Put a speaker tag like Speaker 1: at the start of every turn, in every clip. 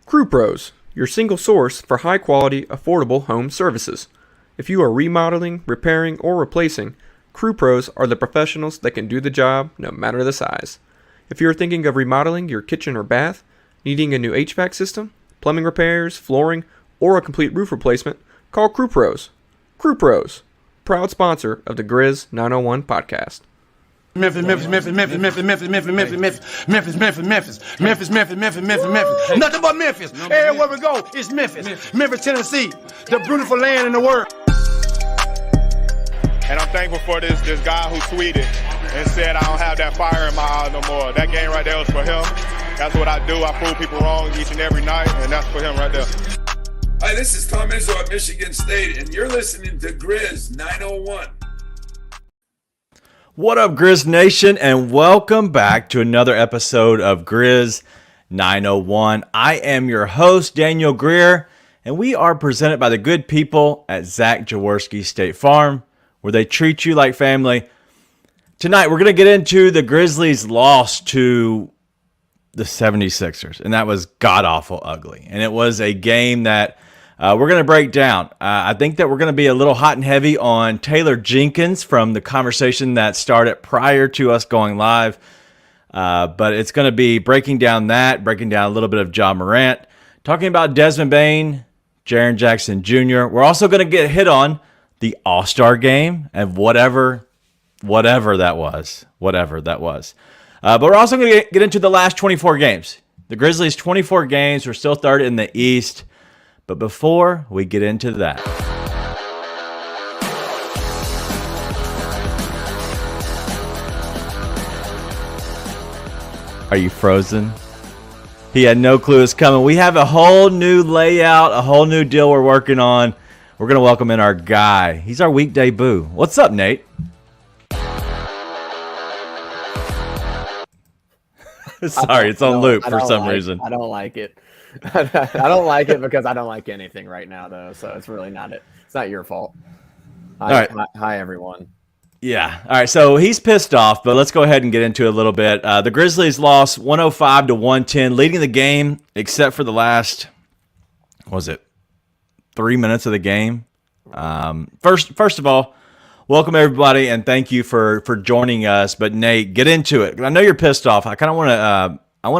Speaker 1: Crew Pros, your single source for high-quality, affordable home services. If you are remodeling, repairing, or replacing, Crew Pros are the professionals that can do the job no matter the size. If you are thinking of remodeling your kitchen or bath, needing a new HVAC system, plumbing repairs, flooring, or a complete roof replacement, call Crew Pros. Crew Pros, proud sponsor of the Grizz 901 podcast.
Speaker 2: Memphis. Nothing but Memphis. Everywhere we go, it's Memphis. Memphis, Tennessee, the beautiful land in the world.
Speaker 3: And I'm thankful for this guy who tweeted and said I don't have that fire in my eye no more. That game right there was for him. That's what I do. I prove people wrong each and every night, and that's for him right there.
Speaker 4: Hi, this is Tom Izzo at Michigan State, and you're listening to Grizz 901.
Speaker 5: What up, Grizz Nation, and welcome back to another episode of Grizz 901. I am your host, Daniel Greer, and we are presented by the good people at Zach Jaworski State Farm, where they treat you like family. Tonight, we're going to get into the Grizzlies' loss to the 76ers, and that was god-awful ugly. And it was a game that we're going to break down. I think that we're going to be a little hot and heavy on Taylor Jenkins from the conversation that started prior to us going live. But it's going to be breaking down a little bit of Ja Morant, talking about Desmond Bane, Jaren Jackson Jr. We're also going to get hit on the All-Star game and whatever that was. But we're also going to get into the last 24 games. The Grizzlies' 24 games. We're still third in the East. But before we get into that, are you frozen? He had no clue it's coming. We have a whole new layout, a whole new deal we're working on. We're going to welcome in our guy. He's our weekday boo. What's up, Nate? Sorry, it's on loop for some reason.
Speaker 6: I don't like it. I don't like it because I don't like anything right now, though. So it's really not it. It's not your fault. Hi, everyone.
Speaker 5: Yeah. All right. So he's pissed off, but let's go ahead and get into it a little bit. The Grizzlies lost 105-110, leading the game except for the last, 3 minutes of the game. First of all, welcome everybody, and thank you for joining us. But Nate, get into it. I know you're pissed off. I kind of want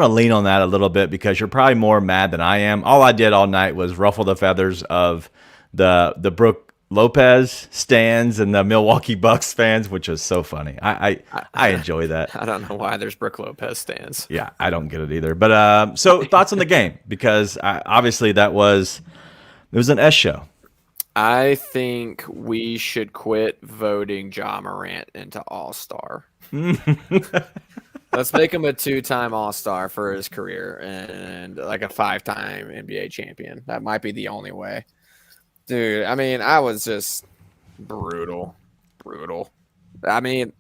Speaker 5: to lean on that a little bit because you're probably more mad than I am. All I did all night was ruffle the feathers of the Brook Lopez stands and the Milwaukee Bucks fans, which is so funny. I enjoy that.
Speaker 6: I don't know why there's Brook Lopez stands.
Speaker 5: Yeah, I don't get it either. But so thoughts on the game, because obviously it was an S show.
Speaker 6: I think we should quit voting Ja Morant into All-Star. Let's make him a 2-time All-Star for his career and like a 5-time NBA champion. That might be the only way. Dude, I mean, I was just brutal. I mean,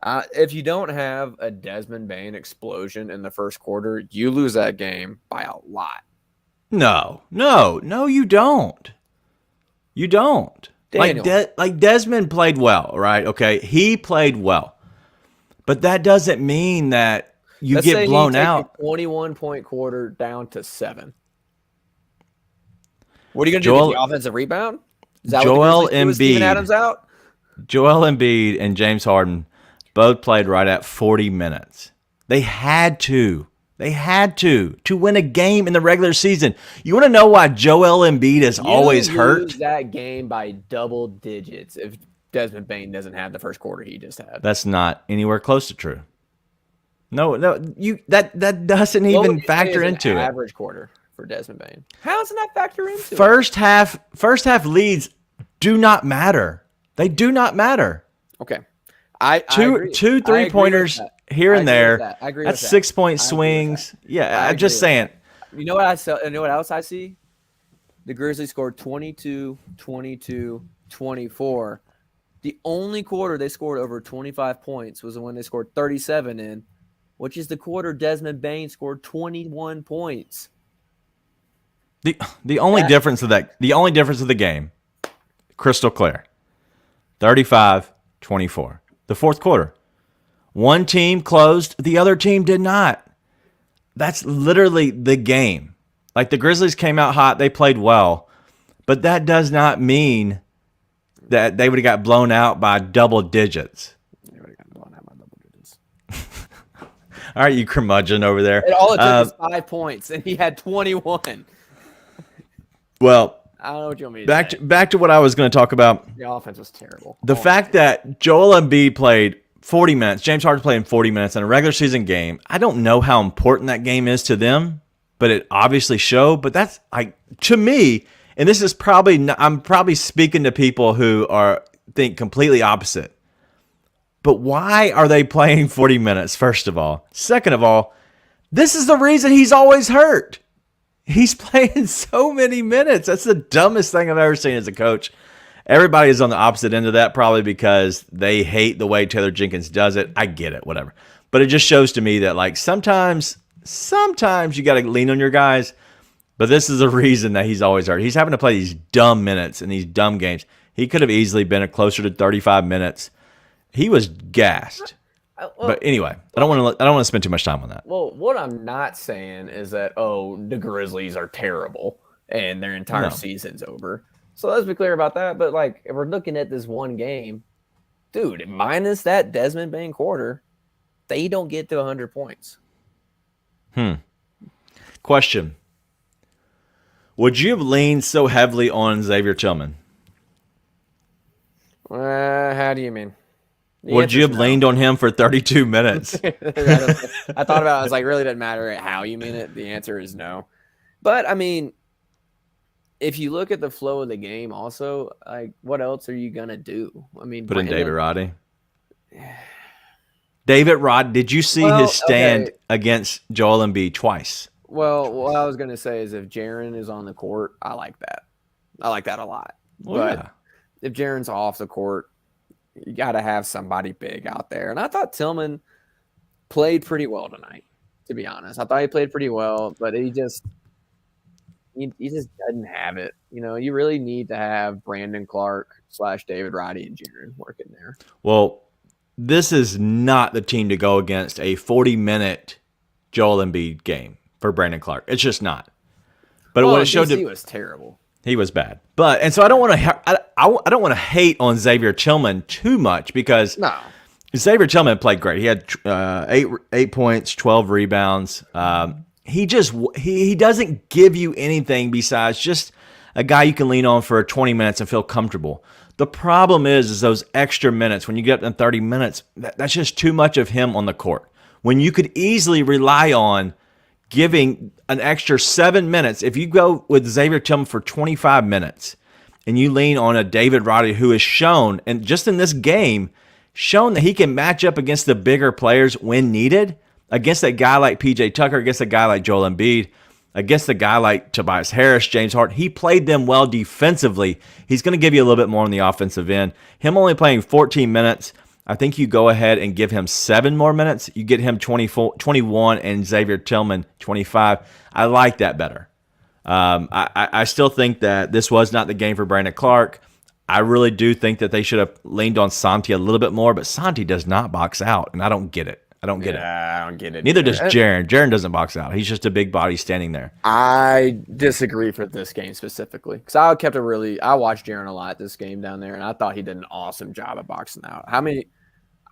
Speaker 6: if you don't have a Desmond Bane explosion in the first quarter, you lose that game by a lot.
Speaker 5: No, you don't. You don't.
Speaker 6: Daniel.
Speaker 5: Like Desmond played well, right? Okay, he played well. But that doesn't mean that Let's get blown out.
Speaker 6: A 21-point quarter down to 7. What are you going to do? Get the offensive rebound? Is that
Speaker 5: Joel Embiid,
Speaker 6: Steven Adams out?
Speaker 5: Joel Embiid and James Harden both played right at 40 minutes. They had to win a game in the regular season. You want to know why Joel Embiid is always hurt?
Speaker 6: Lose that game by double digits if Desmond Bane doesn't have the first quarter he just had.
Speaker 5: That's not anywhere close to true. No, that doesn't even factor into it.
Speaker 6: Average quarter for Desmond Bane. How doesn't that factor into it?
Speaker 5: First half leads do not matter. They do not matter.
Speaker 6: Okay.
Speaker 5: Two 3-pointers here and there.
Speaker 6: I agree
Speaker 5: That's
Speaker 6: with that.
Speaker 5: 6-point swings. Yeah, I'm just saying.
Speaker 6: You know what else I see? The Grizzlies scored 22, 22, 24. The only quarter they scored over 25 points was when they scored 37 in, which is the quarter Desmond Bane scored 21 points.
Speaker 5: The only difference of the game, crystal clear. 35-24. The fourth quarter. One team closed, the other team did not. That's literally the game. Like the Grizzlies came out hot, they played well, but that does not mean that they would have got blown out by double digits.
Speaker 6: They would have gotten blown out by double digits.
Speaker 5: All right, you curmudgeon over there.
Speaker 6: And all it took was 5 points, and he had 21.
Speaker 5: Well,
Speaker 6: I don't know what you want me to say.
Speaker 5: back to what I was going to talk about.
Speaker 6: The offense was terrible.
Speaker 5: The fact that Joel Embiid played 40 minutes, James Harden played in 40 minutes in a regular season game. I don't know how important that game is to them, but it obviously showed. But that's to me, and this is probably I'm probably speaking to people who think completely opposite. But why are they playing 40 minutes? First of all, second of all, this is the reason he's always hurt. He's playing so many minutes. That's the dumbest thing I've ever seen as a coach. Everybody is on the opposite end of that, probably because they hate the way Taylor Jenkins does it. I get it, whatever. But it just shows to me that like sometimes you got to lean on your guys. But this is the reason that he's always hurt. He's having to play these dumb minutes in these dumb games. He could have easily been closer to 35 minutes. He was gassed. But anyway, I don't want to spend too much time on that.
Speaker 6: Well, what I'm not saying is that the Grizzlies are terrible and their entire season's over. So let's be clear about that. But like, if we're looking at this one game, dude, minus that Desmond Bain quarter, they don't get to 100 points.
Speaker 5: Question: would you have leaned so heavily on Xavier Tillman?
Speaker 6: How do you mean?
Speaker 5: Would you have leaned on him for 32 minutes?
Speaker 6: I thought about it. I was like, really doesn't matter how you mean it. The answer is no. But, I mean, if you look at the flow of the game also, like, what else are you going to do? I mean,
Speaker 5: put in David Roddy. David Roddy, did you see his stand against Joel Embiid twice?
Speaker 6: Well, what I was going to say is if Jaren is on the court, I like that. I like that a lot.
Speaker 5: Well,
Speaker 6: but if Jaren's off the court, you got to have somebody big out there. And I thought Tillman played pretty well tonight, to be honest. I thought he played pretty well, but he just doesn't have it. You know, you really need to have Brandon Clark / David Roddy and Jaren working there.
Speaker 5: Well, this is not the team to go against a 40-minute Joel Embiid game for Brandon Clark. It's just not. But what it showed
Speaker 6: he was terrible.
Speaker 5: He was bad. And so I don't want to hate on Xavier Tillman too much because Xavier Tillman played great. He had 8 points, 12 rebounds. He doesn't give you anything besides just a guy you can lean on for 20 minutes and feel comfortable. The problem is those extra minutes. When you get up in 30 minutes, that's just too much of him on the court. When you could easily rely on giving an extra 7 minutes. If you go with Xavier Tillman for 25 minutes and you lean on a David Roddy who has shown, and just in this game, shown that he can match up against the bigger players when needed, against a guy like PJ Tucker, against a guy like Joel Embiid, against a guy like Tobias Harris, James Harden. He played them well defensively. He's going to give you a little bit more on the offensive end. Him only playing 14 minutes, I think you go ahead and give him 7 more minutes. You get him 21 and Xavier Tillman 25. I like that better. I still think that this was not the game for Brandon Clark. I really do think that they should have leaned on Santi a little bit more, but Santi does not box out, and I don't get it. I don't get it. Neither does Jaren. Jaren doesn't box out. He's just a big body standing there.
Speaker 6: I disagree for this game specifically because I watched Jaren a lot this game down there, and I thought he did an awesome job at boxing out.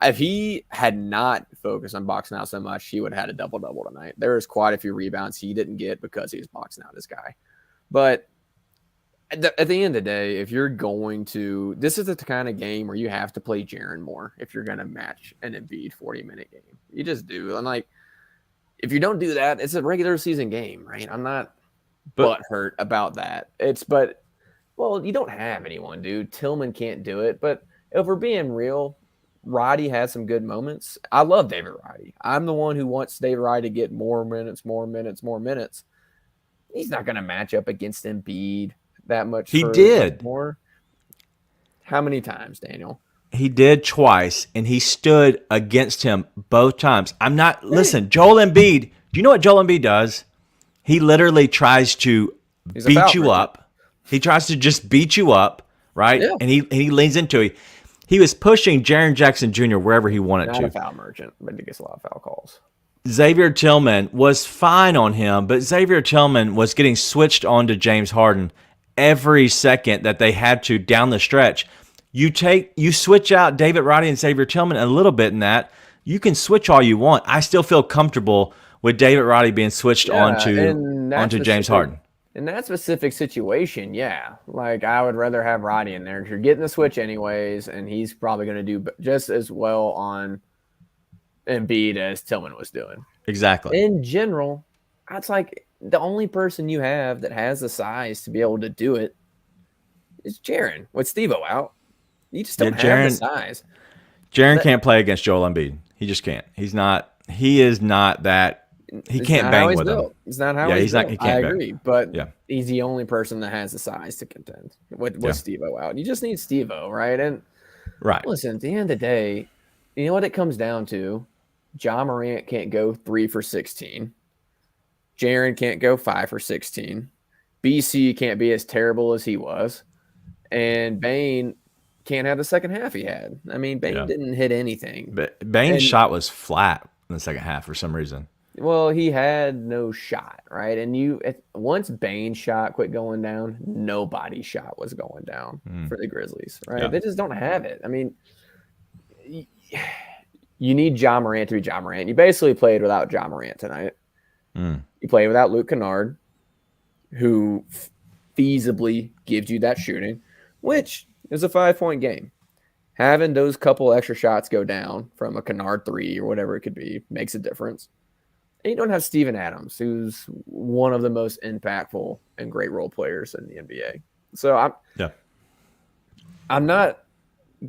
Speaker 6: If he had not focused on boxing out so much, he would have had a double-double tonight. There was quite a few rebounds he didn't get because he was boxing out this guy. But at the end of the day, if you're going to – this is the kind of game where you have to play Jaren more if you're going to match an Embiid 40-minute game. You just do. And, like, if you don't do that, it's a regular season game, right? I'm not butthurt about that. Well, you don't have anyone, dude. Tillman can't do it. But if we're being real – Roddy had some good moments. I love David Roddy. I'm the one who wants David Roddy to get more minutes. He's not going to match up against Embiid that much.
Speaker 5: He did.
Speaker 6: More. How many times, Daniel?
Speaker 5: He did twice, and he stood against him both times. Listen, Joel Embiid, do you know what Joel Embiid does? He literally tries to beat you up. He tries to just beat you up, right? Yeah. And he leans into it. He was pushing Jaren Jackson Jr. wherever he wanted to.
Speaker 6: Not a foul merchant, but he gets a lot of foul calls.
Speaker 5: Xavier Tillman was fine on him, but Xavier Tillman was getting switched on to James Harden every second that they had to down the stretch. You switch out David Roddy and Xavier Tillman a little bit in that. You can switch all you want. I still feel comfortable with David Roddy being switched onto James Harden.
Speaker 6: In that specific situation, yeah. Like, I would rather have Roddy in there because you're getting the switch anyways, and he's probably going to do just as well on Embiid as Tillman was doing.
Speaker 5: Exactly.
Speaker 6: In general, that's like the only person you have that has the size to be able to do it is Jaren. With Steve-O out, you just don't have the size.
Speaker 5: Jaren can't play against Joel Embiid. He just can't. He is not that. He can't bang with him.
Speaker 6: It's not how he's built. I agree, but
Speaker 5: yeah,
Speaker 6: he's the only person that has the size to contend with Steve-O out. You just need Steve-O, right? And listen, at the end of the day, you know what it comes down to? Ja Morant can't go 3 for 16. Jaren can't go 5 for 16. BC can't be as terrible as he was. And Bane can't have the second half he had. I mean, Bane didn't hit anything.
Speaker 5: But Bane's shot was flat in the second half for some reason.
Speaker 6: Well, he had no shot, right? And once Bane's shot quit going down, nobody's shot was going down for the Grizzlies, right? Yeah. They just don't have it. I mean, you need Ja Morant to be Ja Morant. You basically played without Ja Morant tonight. You played without Luke Kennard, who feasibly gives you that shooting, which is a 5-point game. Having those couple extra shots go down from a Kennard 3 or whatever it could be makes a difference. And you don't have Steven Adams, who's one of the most impactful and great role players in the NBA. So I'm not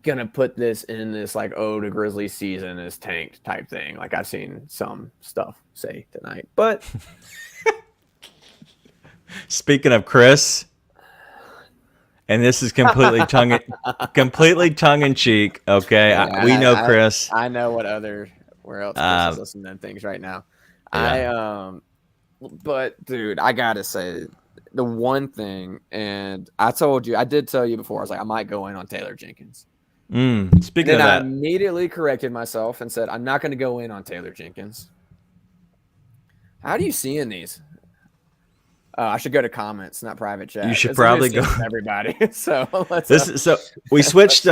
Speaker 6: going to put this in this like, oh, the Grizzlies season is tanked type thing. Like I've seen some stuff say tonight. But
Speaker 5: speaking of Chris, and this is completely tongue in cheek. Okay,
Speaker 6: yeah,
Speaker 5: we know Chris.
Speaker 6: I know where else Chris is listening to things right now. Yeah. But dude, I gotta say the one thing, and I did tell you before. I was like, I might go in on Taylor Jenkins.
Speaker 5: Speaking of that,
Speaker 6: I immediately corrected myself and said, I'm not going to go in on Taylor Jenkins. How do you see in these? I should go to comments, not private chat.
Speaker 5: You should probably go.
Speaker 6: Everybody. So
Speaker 5: we switched.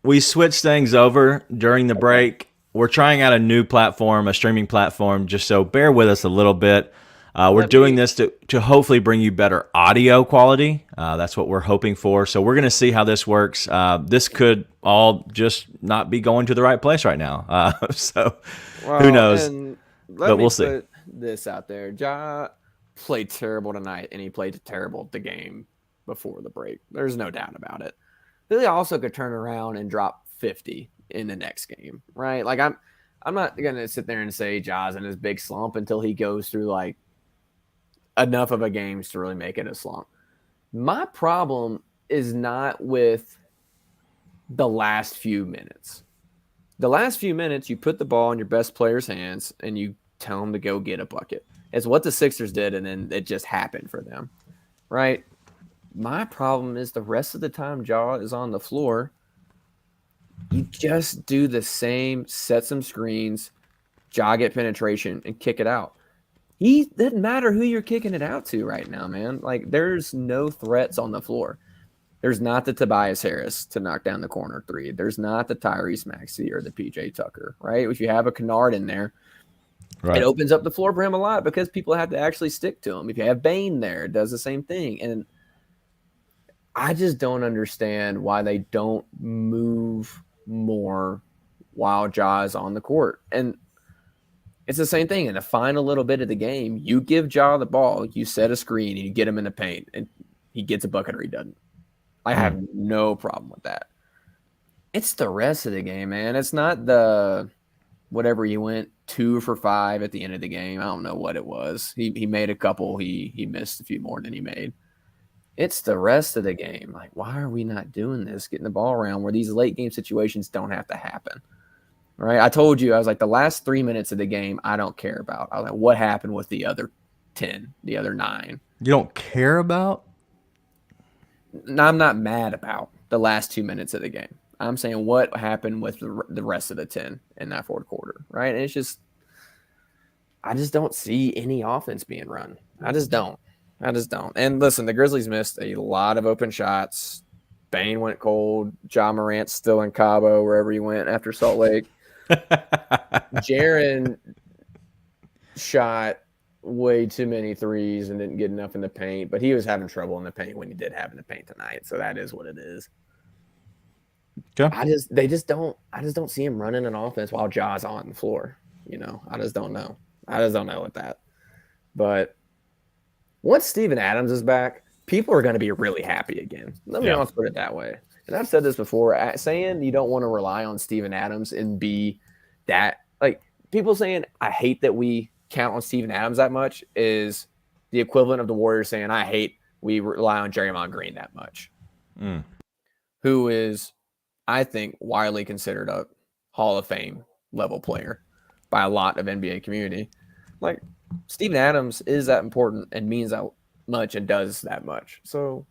Speaker 5: We switched things over during the break. We're trying out a new platform, a streaming platform. Just so bear with us a little bit. We're doing this to hopefully bring you better audio quality. That's what we're hoping for. So we're going to see how this works. This could all just not be going to the right place right now. Who knows? But we'll see.
Speaker 6: Put this out there. Ja played terrible tonight, and he played terrible the game before the break. There's no doubt about it. Billy also could turn around and drop 50 in the next game, right? Like I'm not going to sit there and say Ja's in his big slump until he goes through like enough of a games to really make it a slump. My problem is not with the last few minutes. The last few minutes, you put the ball in your best player's hands and you tell them to go get a bucket. It's what the Sixers did, and then it just happened for them, right? My problem is the rest of the time Ja is on the floor, you just do the same, set some screens, Ja get penetration, and kick it out. It doesn't matter who you're kicking it out to right now, man. Like, there's no threats on the floor. There's not the Tobias Harris to knock down the corner 3. There's not the Tyrese Maxey or the PJ Tucker, right? If you have a Kennard in there, it opens up the floor for him a lot because people have to actually stick to him. If you have Bane there, it does the same thing. And I just don't understand why they don't move more while Ja is on the court. And it's the same thing. In the final little bit of the game, you give Ja the ball, you set a screen, and you get him in the paint, and he gets a bucket or he doesn't. I have no problem with that. It's the rest of the game, man. It's not the whatever he went 2 for 5 at the end of the game. I don't know what it was. He made a couple. He missed a few more than he made. It's the rest of the game. Like, why are we not doing this, getting the ball around where these late game situations don't have to happen? Right? I told you, I was like, the last 3 minutes of the game, I don't care about. I was like, what happened with the other 10, the other 9?
Speaker 5: You don't care about?
Speaker 6: No, I'm not mad about the last 2 minutes of the game. I'm saying what happened with the rest of the 10 in that fourth quarter, right? And it's just I just don't see any offense being run. I just don't. And listen, the Grizzlies missed a lot of open shots. Bane went cold. Ja Morant's still in Cabo, wherever he went after Salt Lake. Jaren shot way too many threes and didn't get enough in the paint, but he was having trouble in the paint when he did have in the paint tonight. So that is what it is.
Speaker 5: Okay.
Speaker 6: I just don't see him running an offense while Ja's on the floor. I just don't know. With that. But once Steven Adams is back, people are going to be really happy again. Let me also put it that way. And I've said this before, saying you don't want to rely on Steven Adams and be that, like, people saying I hate that we count on Steven Adams that much is the equivalent of the Warriors saying I hate we rely on Draymond Green that much. Who is, I think, widely considered a Hall of Fame level player by a lot of NBA community. Like, Steven Adams is that important and means that much and does that much. So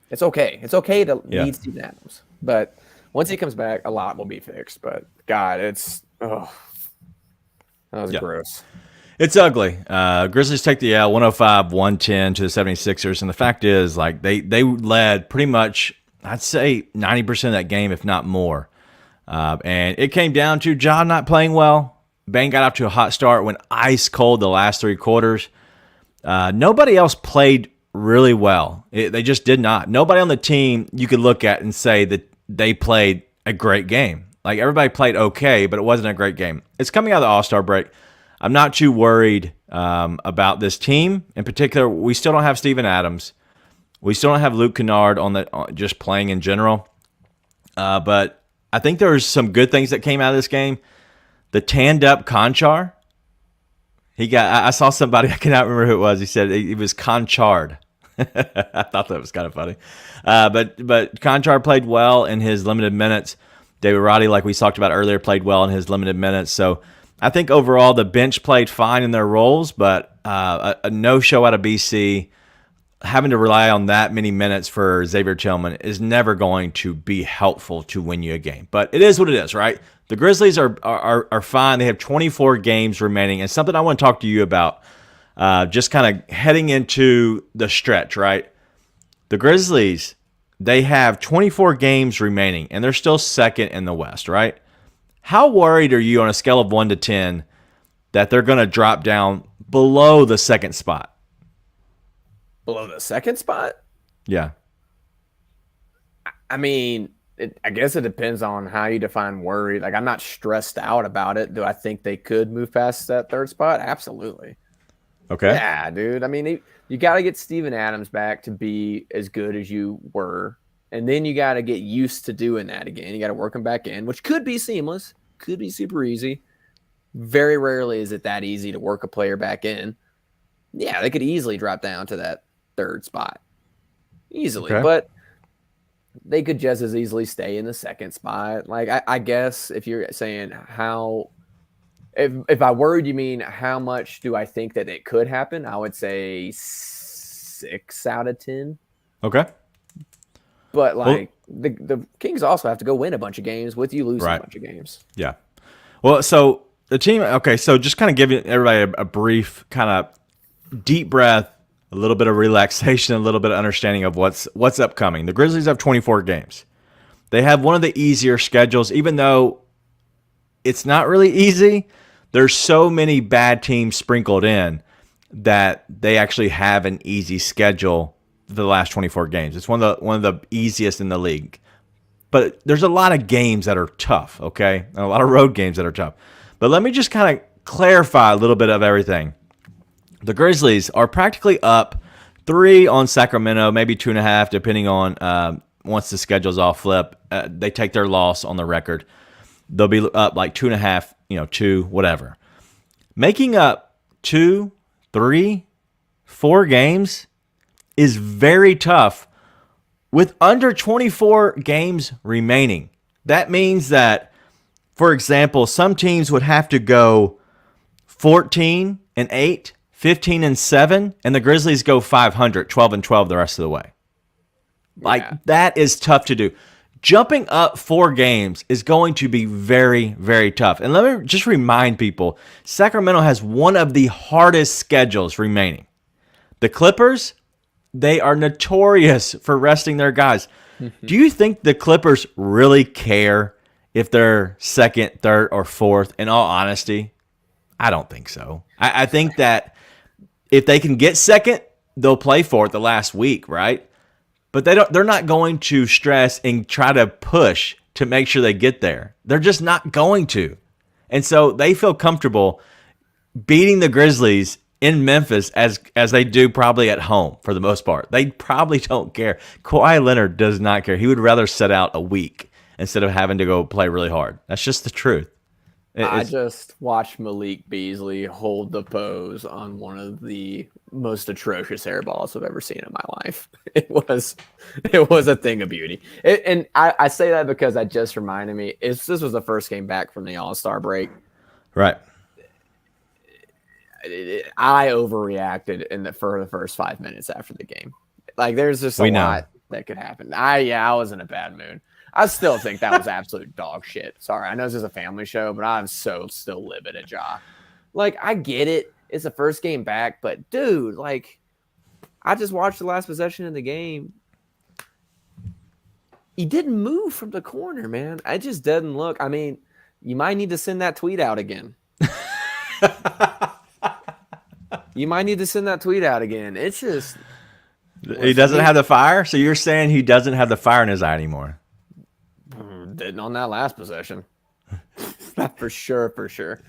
Speaker 6: it's okay. It's okay to need Steven Adams. But once he comes back, a lot will be fixed. But, God, that was gross.
Speaker 5: It's ugly. Grizzlies take the L 105-110 to the 76ers. And the fact is, like, they led pretty much, I'd say 90% of that game, if not more. And it came down to Ja not playing well. Bane got off to a hot start, went ice cold the last 3 quarters. Nobody else played really well. They just did not. Nobody on the team you could look at and say that they played a great game. Like, everybody played okay, but it wasn't a great game. It's coming out of the All-Star break. I'm not too worried about this team. In particular, we still don't have Steven Adams. We still don't have Luke Kennard just playing in general. But I think there's some good things that came out of this game. The tanned-up Conchar. I saw somebody, I cannot remember who it was. He said it was Conchard. I thought that was kind of funny. But Conchar played well in his limited minutes. David Roddy, like we talked about earlier, played well in his limited minutes. So I think overall the bench played fine in their roles, but a no-show out of BC, having to rely on that many minutes for Xavier Tillman is never going to be helpful to win you a game. But it is what it is, right? The Grizzlies are fine. They have 24 games remaining. And something I want to talk to you about, just kind of heading into the stretch, right? The Grizzlies, they have 24 games remaining, and they're still second in the West, right? How worried are you on a scale of 1 to 10 that they're going to drop down below the second spot?
Speaker 6: Below the second spot?
Speaker 5: Yeah.
Speaker 6: I mean, I guess it depends on how you define worried. Like, I'm not stressed out about it. Do I think they could move past that third spot? Absolutely.
Speaker 5: Okay.
Speaker 6: Yeah, dude. I mean, you got to get Steven Adams back to be as good as you were. And then you got to get used to doing that again. You got to work him back in, which could be seamless, could be super easy. Very rarely is it that easy to work a player back in. Yeah, they could easily drop down to that third spot. Easily.
Speaker 5: Okay.
Speaker 6: But they could just as easily stay in the second spot. Like, I guess if you're saying if I worried, you mean how much do I think that it could happen? I would say 6 out of 10.
Speaker 5: Okay.
Speaker 6: But like the Kings also have to go win a bunch of games with you losing a bunch of games.
Speaker 5: Yeah. Well, so the team, okay, so just kind of giving everybody a brief kind of deep breath, a little bit of relaxation, a little bit of understanding of what's upcoming. The Grizzlies have 24 games. They have one of the easier schedules, even though it's not really easy. There's so many bad teams sprinkled in that they actually have an easy schedule for the last 24 games. It's one of the easiest in the league. But there's a lot of games that are tough, okay? And a lot of road games that are tough. But let me just kind of clarify a little bit of everything. The Grizzlies are practically up 3 on Sacramento, maybe 2.5, depending on once the schedule's all flip. They take their loss on the record. They'll be up like 2.5, 2, whatever. Making up 2, 3, 4 games is very tough with under 24 games remaining. That means that, for example, some teams would have to go 14-8, 15-7, and the Grizzlies go 500, 12-12 the rest of the way. Like, that is tough to do. jumping up 4 games is going to be very, very tough. And let me just remind people, Sacramento has one of the hardest schedules remaining. The Clippers, they are notorious for resting their guys. Do you think the Clippers really care if they're second, third, or fourth? In all honesty, I don't think so. I think that if they can get second, they'll play for it the last week, right? But they're not going to stress and try to push to make sure they get there. They're just not going to. And so they feel comfortable beating the Grizzlies in Memphis as they do probably at home for the most part. They probably don't care. Kawhi Leonard does not care. He would rather sit out a week instead of having to go play really hard. That's just the truth.
Speaker 6: I just watched Malik Beasley hold the pose on one of the most atrocious air balls I've ever seen in my life. It was a thing of beauty. And I say that because that just reminded me, this was the first game back from the All-Star break.
Speaker 5: Right.
Speaker 6: I overreacted for the first 5 minutes after the game. Like, there's just a lot that could happen. I was in a bad mood. I still think that was absolute dog shit. Sorry, I know this is a family show, but I'm still livid at Ja. Like, I get it. It's the first game back, but dude, like, I just watched the last possession of the game. He didn't move from the corner, man. I just didn't look. I mean, you might need to send that tweet out again. It's just
Speaker 5: he doesn't have the fire. So you're saying he doesn't have the fire in his eye anymore?
Speaker 6: Didn't on that last possession. for sure.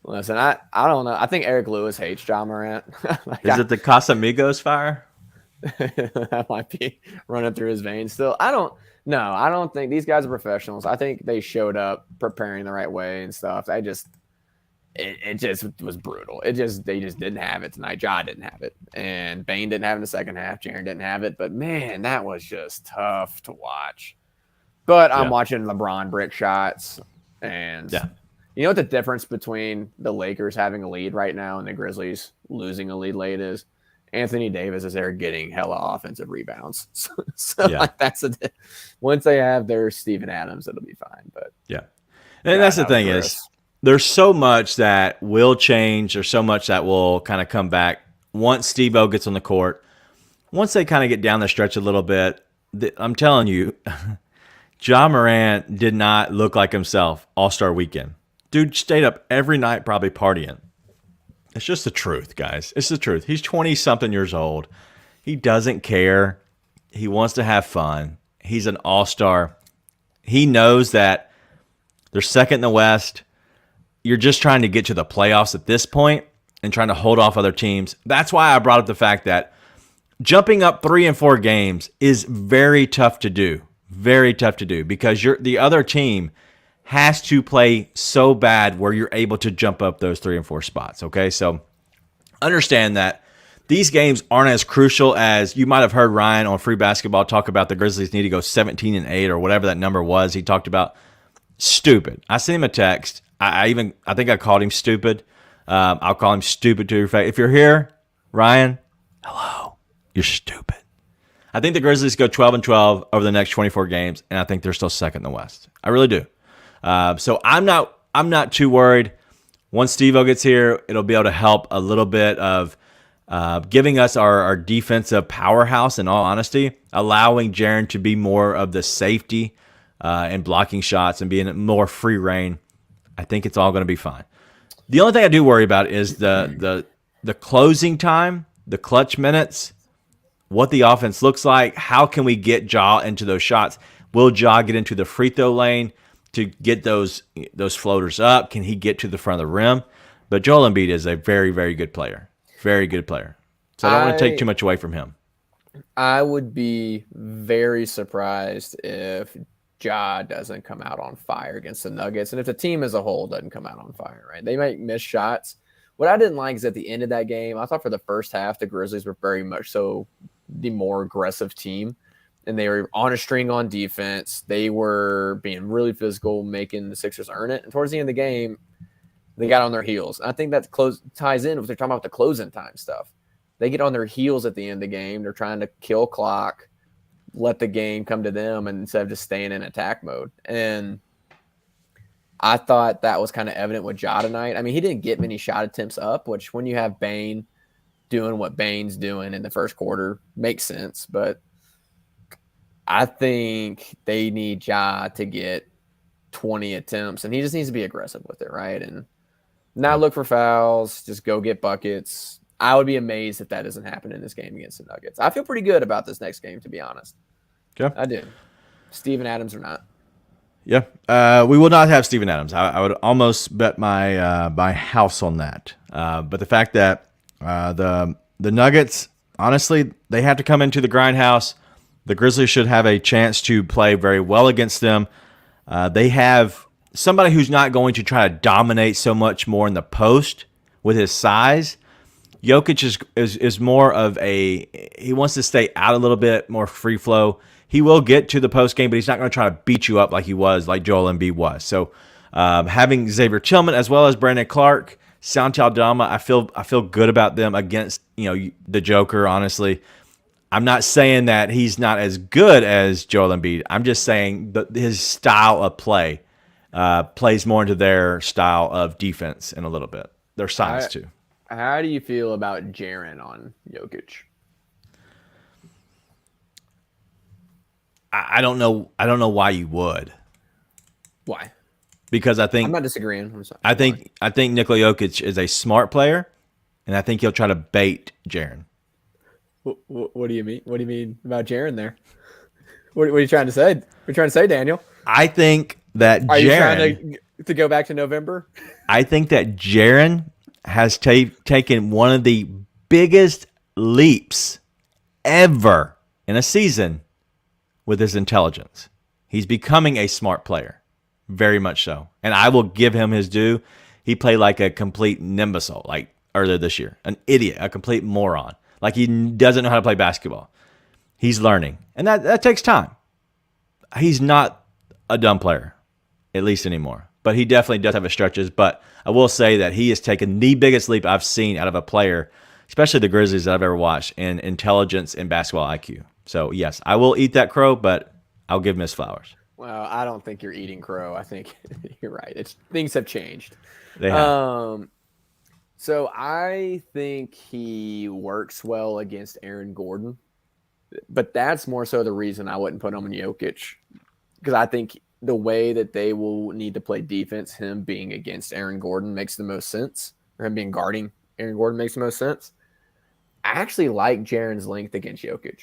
Speaker 6: Listen, I don't know. I think Eric Lewis hates Ja Morant.
Speaker 5: Is it the Casamigos fire?
Speaker 6: That might be running through his veins still. I don't think these guys are professionals. I think they showed up preparing the right way and stuff. It just was brutal. They just didn't have it tonight. Ja didn't have it. And Bane didn't have it in the second half. Jaren didn't have it. But man, that was just tough to watch. But I'm watching LeBron brick shots. And you know what the difference between the Lakers having a lead right now and the Grizzlies losing a lead late is? Anthony Davis is there getting hella offensive rebounds. Like that's once they have their Steven Adams, it'll be fine. But
Speaker 5: and that's the thing is there's so much that will change. There's so much that will kind of come back once Steve-O gets on the court. Once they kind of get down the stretch a little bit, I'm telling you, Ja Morant did not look like himself All-Star weekend. Dude stayed up every night probably partying. It's just the truth, guys. It's the truth. He's 20-something years old. He doesn't care. He wants to have fun. He's an all-star. He knows that they're second in the West. You're just trying to get to the playoffs at this point and trying to hold off other teams. That's why I brought up the fact that jumping up 3 and 4 games is very tough to do. Very tough to do because the other team has to play so bad where you're able to jump up those 3 and 4 spots. Okay, so understand that these games aren't as crucial as you might have heard Ryan on Free Basketball talk about the Grizzlies need to go 17-8 or whatever that number was. He talked about stupid. I sent him a text. I think I called him stupid. I'll call him stupid to your face. If you're here, Ryan, hello, you're stupid. I think the Grizzlies go 12-12 over the next 24 games, and I think they're still second in the West. I really do. So I'm not too worried. Once Steve-O gets here, it'll be able to help a little bit of giving us our defensive powerhouse, in all honesty, allowing Jaren to be more of the safety and blocking shots and being more free reign. I think it's all going to be fine. The only thing I do worry about is the closing time, the clutch minutes, what the offense looks like. How can we get Ja into those shots? Will Ja get into the free throw lane to get those floaters up? Can he get to the front of the rim? But Joel Embiid is a very, very good player. Very good player. So I don't want to take too much away from him.
Speaker 6: I would be very surprised if Ja doesn't come out on fire against the Nuggets. And if the team as a whole doesn't come out on fire, right? They might miss shots. What I didn't like is at the end of that game, I thought for the first half, the Grizzlies were very much so the more aggressive team. And they were on a string on defense. They were being really physical, making the Sixers earn it. And towards the end of the game, they got on their heels. And I think that ties in with what they're talking about the closing time stuff. They get on their heels at the end of the game. They're trying to kill clock. let the game come to them instead of just staying in attack mode. And I thought that was kind of evident with Ja tonight. I mean, he didn't get many shot attempts up, which when you have Bane doing what Bane's doing in the first quarter makes sense. But I think they need Ja to get 20 attempts, and he just needs to be aggressive with it, right? And not look for fouls, just go get buckets. I would be amazed if that doesn't happen in this game against the Nuggets. I feel pretty good about this next game, to be honest.
Speaker 5: Okay.
Speaker 6: I do. Steven Adams or not.
Speaker 5: Yeah, we will not have Steven Adams. I would almost bet my house on that. But the fact that the Nuggets, honestly, they have to come into the grindhouse. The Grizzlies should have a chance to play very well against them. They have somebody who's not going to try to dominate so much more in the post with his size. Jokic is more of he wants to stay out a little bit, more free flow. He will get to the post game, but he's not going to try to beat you up like Joel Embiid was. So having Xavier Tillman as well as Brandon Clark, Santi Aldama, I feel good about them against the Joker. Honestly, I'm not saying that he's not as good as Joel Embiid. I'm just saying that his style of play plays more into their style of defense in a little bit. Their size too.
Speaker 6: How do you feel about Jaren on Jokic?
Speaker 5: I don't know why you would.
Speaker 6: Why?
Speaker 5: Because I think
Speaker 6: I'm not disagreeing. I'm sorry.
Speaker 5: I think Nikola Jokic is a smart player, and I think he'll try to bait Jaren.
Speaker 6: What do you mean? What do you mean about Jaren there? What are you trying to say? What are you trying to say, Daniel?
Speaker 5: I think that
Speaker 6: Are you
Speaker 5: Jaren.
Speaker 6: trying to go back to November?
Speaker 5: I think that Jaren has taken one of the biggest leaps ever in a season with his intelligence. He's becoming a smart player, very much so. And I will give him his due. He played like a complete imbecile, like earlier this year, an idiot, a complete moron. Like he doesn't know how to play basketball. He's learning, and that takes time. He's not a dumb player, at least anymore. But he definitely does have his stretches. But I will say that he has taken the biggest leap I've seen out of a player, especially the Grizzlies that I've ever watched, in intelligence and basketball IQ. So, yes, I will eat that crow, but I'll give him his flowers.
Speaker 6: Well, I don't think you're eating crow. I think you're right. Things have changed.
Speaker 5: They have.
Speaker 6: So I think he works well against Aaron Gordon, but that's more so the reason I wouldn't put him in Jokic, because I think the way that they will need to play defense, him being against Aaron Gordon makes the most sense, or him being guarding Aaron Gordon makes the most sense. I actually like Jaren's length against Jokic.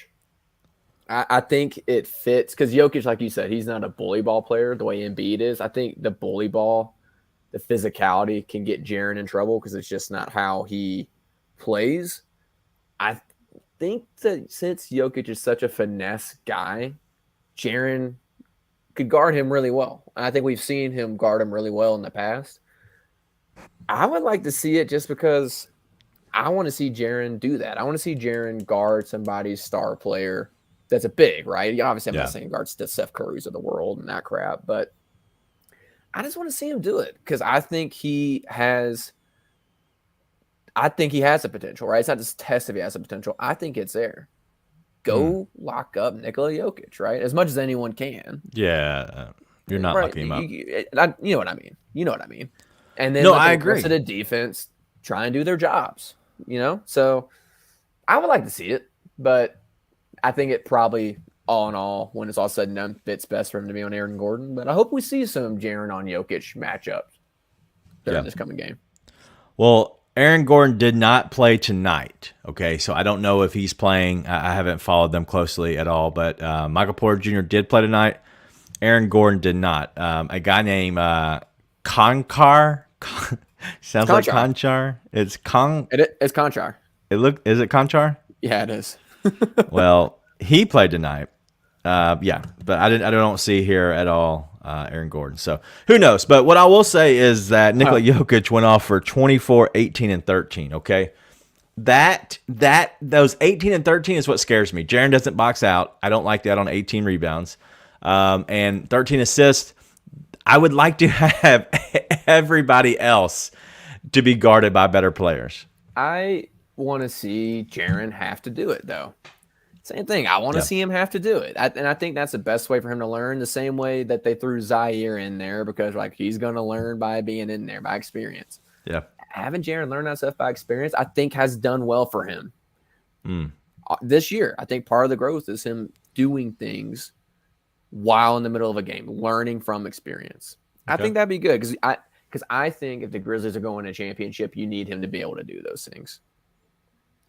Speaker 6: I think it fits because Jokic, like you said, he's not a bully ball player the way Embiid is. I think the bully ball, the physicality can get Jaren in trouble because it's just not how he plays. I think that since Jokic is such a finesse guy, Jaren could guard him really well. And I think we've seen him guard him really well in the past. I would like to see it just because I want to see Jaren do that. I want to see Jaren guard somebody's star player that's a big, right? Obviously, I'm not saying guards the Steph Currys of the world and that crap, but I just want to see him do it because I think he has a potential, right? It's not just test if he has a potential. I think it's there. Go lock up Nikola Jokic, right? As much as anyone can.
Speaker 5: Yeah, you're not locking him up.
Speaker 6: You know what I mean. You know what I mean. And then
Speaker 5: I agree.
Speaker 6: Rest of the defense try and do their jobs, So I would like to see it, but I think it probably, all in all, when it's all said and done, fits best for him to be on Aaron Gordon. But I hope we see some Jaren on Jokic matchups during this coming game.
Speaker 5: Well, Aaron Gordon did not play tonight. Okay, so I don't know if he's playing. I haven't followed them closely at all. But Michael Porter Jr. did play tonight. Aaron Gordon did not. A guy named Conchar. Sounds like Conchar. It's
Speaker 6: Conchar.
Speaker 5: Is it Conchar?
Speaker 6: Yeah, it is.
Speaker 5: Well, he played tonight. But I don't see here at all Aaron Gordon. So who knows? But what I will say is that Nikola Jokic went off for 24, 18, and 13. Okay, those 18 and 13 is what scares me. Jaren doesn't box out. I don't like that on 18 rebounds and 13 assists. I would like to have everybody else to be guarded by better players.
Speaker 6: I want to see Jaren have to do it though. Same thing. I want to see him have to do it. And I think that's the best way for him to learn, the same way that they threw Zaire in there, because like he's going to learn by being in there, by experience.
Speaker 5: Yeah.
Speaker 6: Having Jaren learn that stuff by experience, I think has done well for him this year. I think part of the growth is him doing things while in the middle of a game, learning from experience. Okay. I think that'd be good because I think if the Grizzlies are going to a championship, you need him to be able to do those things.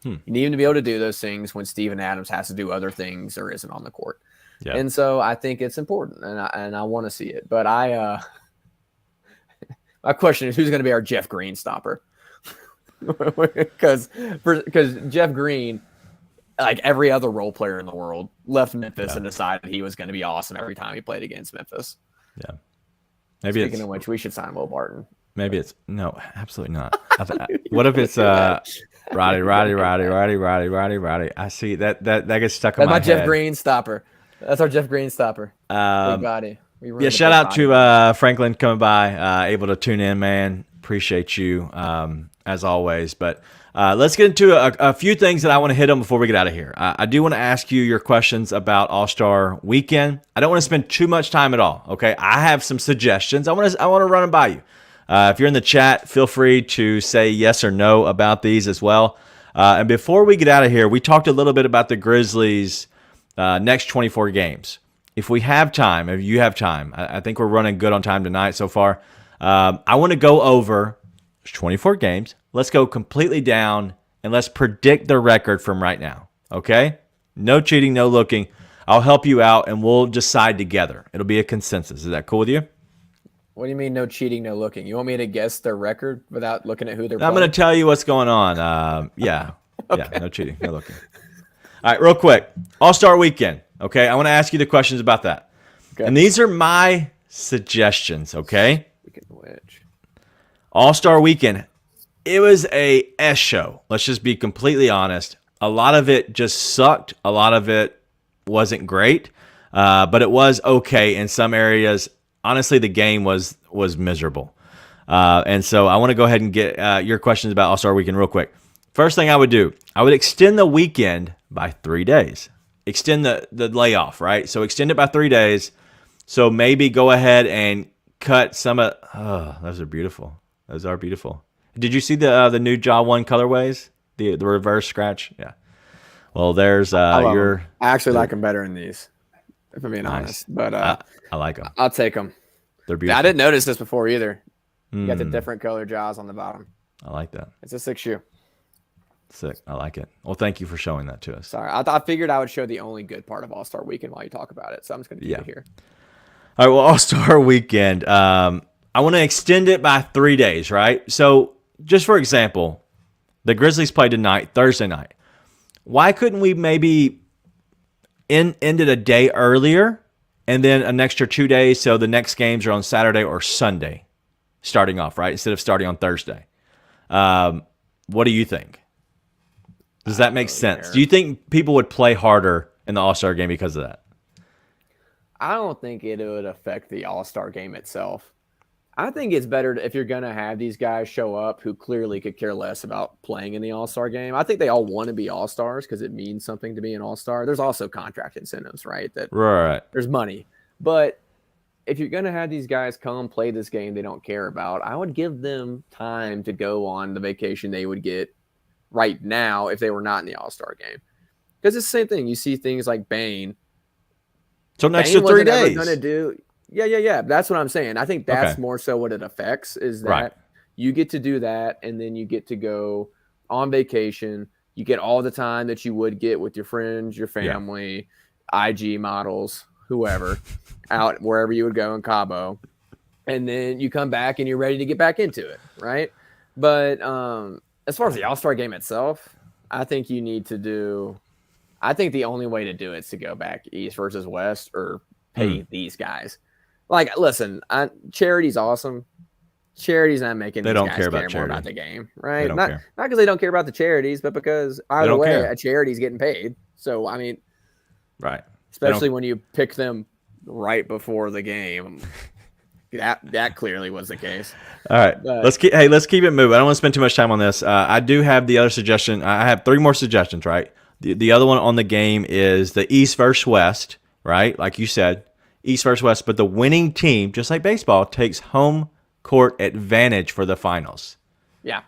Speaker 6: You need him to be able to do those things when Steven Adams has to do other things or isn't on the court. Yeah. And so I think it's important, and I want to see it. But my question is, who's going to be our Jeff Green stopper? Because Jeff Green, like every other role player in the world, left Memphis and decided he was going to be awesome every time he played against Memphis.
Speaker 5: Yeah.
Speaker 6: Speaking of which, we should sign Will Barton.
Speaker 5: Maybe it's no, absolutely not. What if it's Roddy? I see that gets stuck in my head.
Speaker 6: That's my Jeff Green stopper. That's our Jeff Green stopper. Big body.
Speaker 5: Yeah, shout out to Franklin coming by, able to tune in, man. Appreciate you as always. But let's get into a few things that I want to hit on before we get out of here. I do want to ask you your questions about All-Star Weekend. I don't want to spend too much time at all. Okay, I have some suggestions. I want to run them by you. If you're in the chat, feel free to say yes or no about these as well. And before we get out of here, we talked a little bit about the Grizzlies' next 24 games. If we have time, if you have time, I think we're running good on time tonight so far. I want to go over 24 games. Let's go completely down, and let's predict the record from right now, okay? No cheating, no looking. I'll help you out, and we'll decide together. It'll be a consensus. Is that cool with you?
Speaker 6: What do you mean no cheating, no looking? You want me to guess their record without looking at who they're playing?
Speaker 5: I'm going to tell you what's going on. Yeah.
Speaker 6: Okay.
Speaker 5: Yeah, no cheating, no looking. All right, real quick. All-Star Weekend, okay? I want to ask you the questions about that. Okay. And these are my suggestions, okay? All-Star Weekend, it was a S show. Let's just be completely honest. A lot of it just sucked. A lot of it wasn't great, but it was okay in some areas. Honestly, the game was miserable. And so I want to go ahead and get your questions about All-Star Weekend real quick. First thing I would do, I would extend the weekend by 3 days. Extend the layoff, right? So extend it by 3 days. So maybe go ahead and cut some of... Oh, those are beautiful. Those are beautiful. Did you see the new Jaw 1 colorways? The reverse scratch? Yeah. Well, there's your...
Speaker 6: I actually like them better in these, if I'm being honest. But
Speaker 5: I like them.
Speaker 6: I'll take them.
Speaker 5: They're beautiful.
Speaker 6: I didn't notice this before either. You got the different color jaws on the bottom.
Speaker 5: I like that.
Speaker 6: It's a 6 shoe.
Speaker 5: Sick. I like it. Well, thank you for showing that to us.
Speaker 6: Sorry. I figured I would show the only good part of All-Star Weekend while you talk about it. So I'm just going to keep it here.
Speaker 5: All right. Well, All-Star Weekend, I want to extend it by 3 days, right? So just for example, the Grizzlies played tonight, Thursday night. Why couldn't we maybe end it a day earlier and then an extra 2 days so the next games are on Saturday or Sunday starting off, right? Instead of starting on Thursday. What do you think? Does that make sense? Do you think people would play harder in the All-Star game because of that?
Speaker 6: I don't think it would affect the All-Star game itself. I think it's better if you're going to have these guys show up who clearly could care less about playing in the All-Star game. I think they all want to be All-Stars because it means something to be an All-Star. There's also contract incentives, right?
Speaker 5: Right.
Speaker 6: There's money. But if you're going to have these guys come play this game they don't care about, I would give them time to go on the vacation they would get right now if they were not in the All-Star game. Because it's the same thing. You see things like Bane.
Speaker 5: So an extra 3 days.
Speaker 6: Gonna do, yeah. That's what I'm saying. I think that's more so what it affects is that you get to do that and then you get to go on vacation. You get all the time that you would get with your friends, your family, IG models, whoever, out wherever you would go in Cabo. And then you come back and you're ready to get back into it, right? But as far as the All-Star game itself, I think you need to do – I think the only way to do it is to go back East versus West or pay these guys. Like, listen, charity's awesome. Charity's not making
Speaker 5: these
Speaker 6: guys care more about the game, right? Not because they don't care about the charities, but because either way, a charity's getting paid. So, I mean –
Speaker 5: right.
Speaker 6: Especially when you pick them right before the game. That clearly was the case.
Speaker 5: All right, let's keep it moving. I don't want to spend too much time on this. I do have the other suggestion. I have 3 more suggestions. Right, The other one on the game is the East versus West, right? Like you said, East versus West. But the winning team, just like baseball, takes home court advantage for the finals.
Speaker 6: Yeah.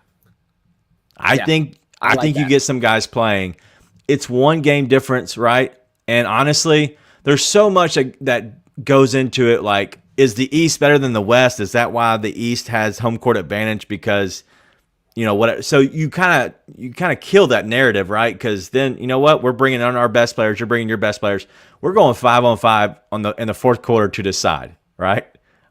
Speaker 5: I think you get some guys playing. It's one game difference, right? And honestly, there's so much that goes into it. Like, is the East better than the West? Is that why the East has home court advantage? Because, you know what? So you kind of kill that narrative, right? Because then, you know what? We're bringing on our best players. You're bringing your best players. We're going 5-on-5 in the fourth quarter to decide, right?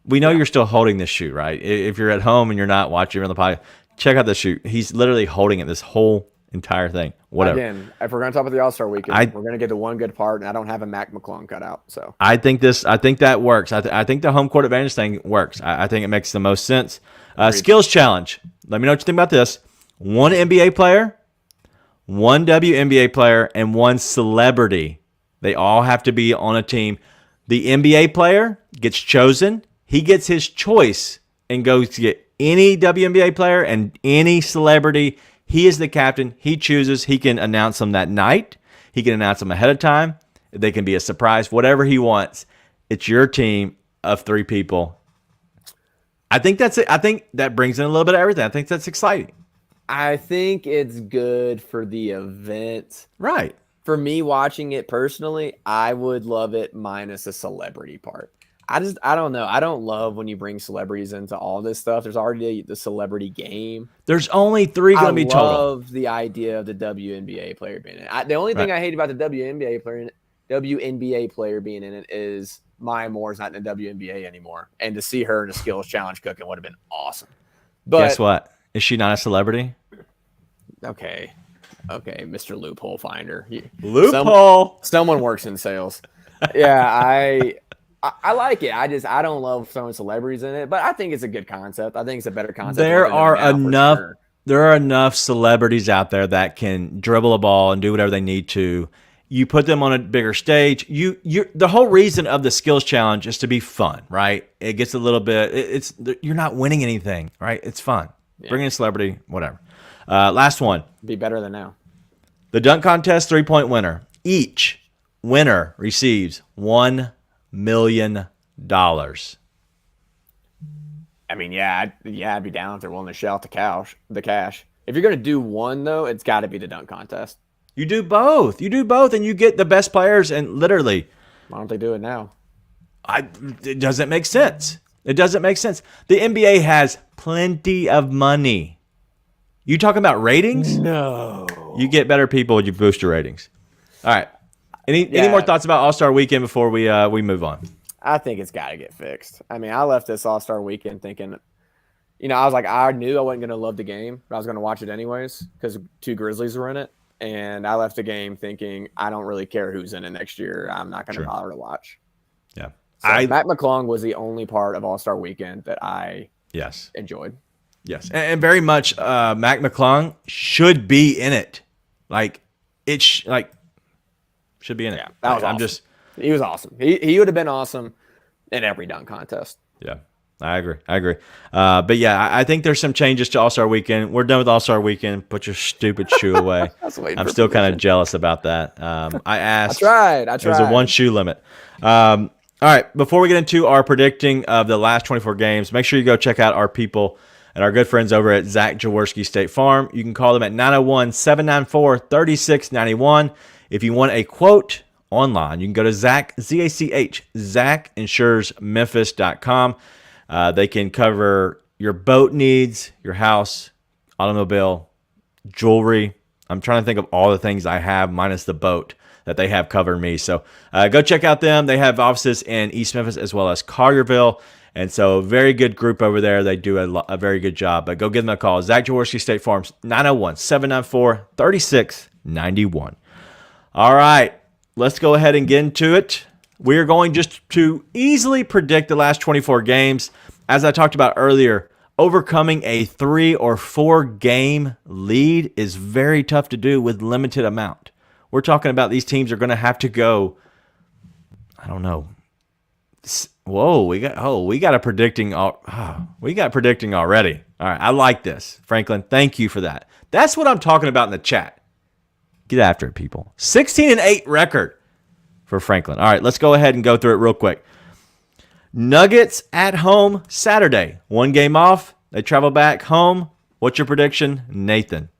Speaker 5: We know you're still holding this shoe, right? If you're at home and you're not watching on the podcast, check out the shoe. He's literally holding it this whole entire thing. Whatever.
Speaker 6: Again, if we're going to talk about the All-Star weekend, we're going to get the one good part, and I don't have a Mac McClung cut out. So
Speaker 5: I think that works. I think the home court advantage thing works. I think it makes the most sense. Skills challenge. Let me know what you think about this. One NBA player, one WNBA player, and one celebrity. They all have to be on a team. The NBA player gets chosen. He gets his choice and goes to get any WNBA player and any celebrity. He is the captain. He chooses. He can announce them that night. He can announce them ahead of time. They can be a surprise, whatever he wants. It's your team of 3 people. I think that's it. I think that brings in a little bit of everything. I think that's exciting.
Speaker 6: I think it's good for the event.
Speaker 5: Right.
Speaker 6: For me watching it personally, I would love it minus the celebrity part. I don't know. I don't love when you bring celebrities into all this stuff. There's already the celebrity game.
Speaker 5: There's only 3 going to be total.
Speaker 6: I love the idea of the WNBA player being in it. The only thing I hate about the WNBA player being in it is Maya Moore's not in the WNBA anymore. And to see her in a skills challenge cooking would have been awesome. But
Speaker 5: guess what? Is she not a celebrity?
Speaker 6: Okay, Mr. Loophole Finder.
Speaker 5: Loophole.
Speaker 6: Someone works in sales. Yeah, I like it. I don't love throwing celebrities in it, but I think it's a good concept. I think it's a better concept.
Speaker 5: There are enough celebrities out there that can dribble a ball and do whatever they need to. You put them on a bigger stage. The whole reason of the skills challenge is to be fun, right? It gets a little bit. You're not winning anything, right? It's fun. Yeah. Bring in a celebrity, whatever. Last one.
Speaker 6: Be better than now.
Speaker 5: The dunk contest 3-point winner. Each winner receives $1 million. I
Speaker 6: mean, I'd be down if they're willing to shell out the cash. If you're going to do one, though, it's got to be the dunk contest.
Speaker 5: You do both, and you get the best players. And literally,
Speaker 6: why don't they do it now?
Speaker 5: It doesn't make sense. The NBA has plenty of money. You talking about ratings?
Speaker 6: No.
Speaker 5: You get better people, you boost your ratings. All right. Any more thoughts about All-Star Weekend before we move on?
Speaker 6: I think it's got to get fixed. I mean, I left this All-Star Weekend thinking, I was like, I knew I wasn't going to love the game, but I was going to watch it anyways because 2 Grizzlies were in it. And I left the game thinking, I don't really care who's in it next year. I'm not going to bother to watch.
Speaker 5: Yeah.
Speaker 6: So Mac McClung was the only part of All-Star Weekend that I enjoyed.
Speaker 5: Yes. And very much Mac McClung should be in it. Should be in it.
Speaker 6: Yeah, that was awesome. He was awesome. He would have been awesome in every dunk contest.
Speaker 5: Yeah, I agree. But yeah, I think there's some changes to All-Star Weekend. We're done with All-Star Weekend. Put your stupid shoe away. I'm still kind of jealous about that. I asked.
Speaker 6: I tried.
Speaker 5: There's a 1 shoe limit. All right, before we get into our predicting of the last 24 games, make sure you go check out our people and our good friends over at Zach Jaworski State Farm. You can call them at 901-794-3691. If you want a quote online, you can go to Zach, Z-A-C-H, ZachInsuresMemphis.com. They can cover your boat needs, your house, automobile, jewelry. I'm trying to think of all the things I have minus the boat that they have covering me. So go check out them. They have offices in East Memphis as well as Collierville. And so very good group over there. They do a very good job. But go give them a call. Zach Jaworski State Farm, 901-794-3691. All right, let's go ahead and get into it. We are going just to easily predict the last 24 games. As I talked about earlier, overcoming a 3 or 4 game lead is very tough to do with limited amount. We're talking about these teams are going to have to go, I don't know. Whoa, we got predicting already. All right, I like this. Franklin, thank you for that. That's what I'm talking about in the chat. Get after it, people. 16-8 record for Franklin. All right, let's go ahead and go through it real quick. Nuggets at home Saturday. 1 game off. They travel back home. What's your prediction, Nathan?